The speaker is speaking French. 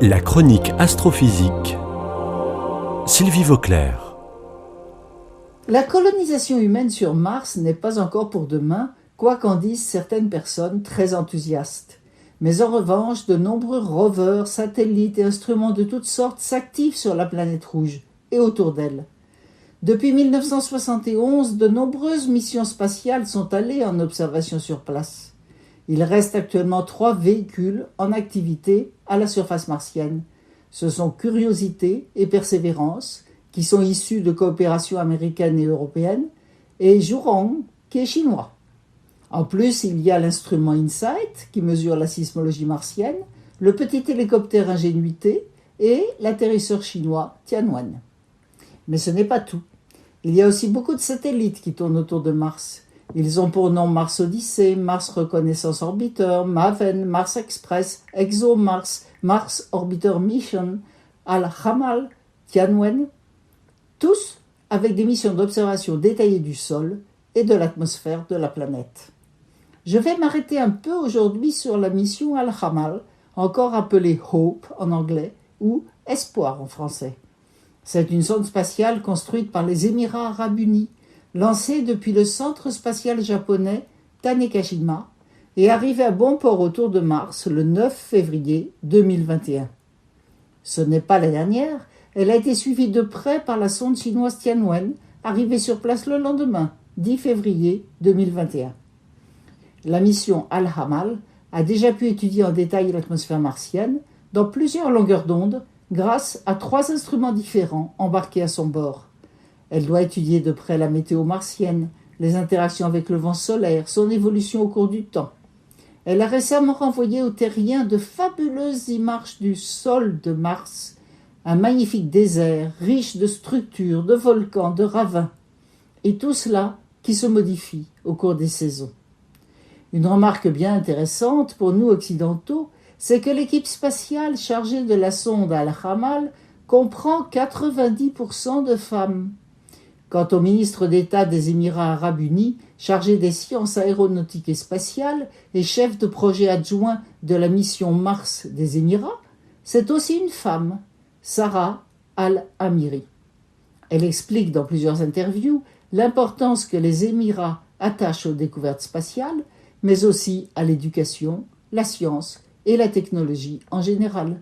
La chronique astrophysique. Sylvie Vauclair. La colonisation humaine sur Mars n'est pas encore pour demain, quoi qu'en disent certaines personnes très enthousiastes. Mais en revanche, de nombreux rovers, satellites et instruments de toutes sortes s'activent sur la planète rouge et autour d'elle. Depuis 1971, de nombreuses missions spatiales sont allées en observation sur place. Il reste actuellement 3 véhicules en activité à la surface martienne. Ce sont Curiosity et Persévérance, qui sont issus de coopérations américaines et européennes, et Zhurong, qui est chinois. En plus, il y a l'instrument InSight, qui mesure la sismologie martienne, le petit hélicoptère Ingenuity et l'atterrisseur chinois Tianwen. Mais ce n'est pas tout. Il y a aussi beaucoup de satellites qui tournent autour de Mars. Ils ont pour nom Mars Odyssey, Mars Reconnaissance Orbiter, MAVEN, Mars Express, ExoMars, Mars Orbiter Mission, Al-Hamal, Tianwen, tous avec des missions d'observation détaillée du sol et de l'atmosphère de la planète. Je vais m'arrêter un peu aujourd'hui sur la mission Al-Hamal, encore appelée Hope en anglais ou Espoir en français. C'est une sonde spatiale construite par les Émirats arabes unis, lancée depuis le centre spatial japonais Tanegashima et arrivée à bon port autour de Mars le 9 février 2021. Ce n'est pas la dernière, elle a été suivie de près par la sonde chinoise Tianwen, arrivée sur place le lendemain, 10 février 2021. La mission Al-Hamal a déjà pu étudier en détail l'atmosphère martienne dans plusieurs longueurs d'onde grâce à 3 instruments différents embarqués à son bord. Elle doit étudier de près la météo martienne, les interactions avec le vent solaire, son évolution au cours du temps. Elle a récemment renvoyé aux terriens de fabuleuses images du sol de Mars, un magnifique désert riche de structures, de volcans, de ravins, et tout cela qui se modifie au cours des saisons. Une remarque bien intéressante pour nous occidentaux, c'est que l'équipe spatiale chargée de la sonde Al-Hamal comprend 90% de femmes. Quant au ministre d'État des Émirats arabes unis, chargé des sciences aéronautiques et spatiales et chef de projet adjoint de la mission Mars des Émirats, c'est aussi une femme, Sarah Al-Amiri. Elle explique dans plusieurs interviews l'importance que les Émirats attachent aux découvertes spatiales, mais aussi à l'éducation, la science et la technologie en général.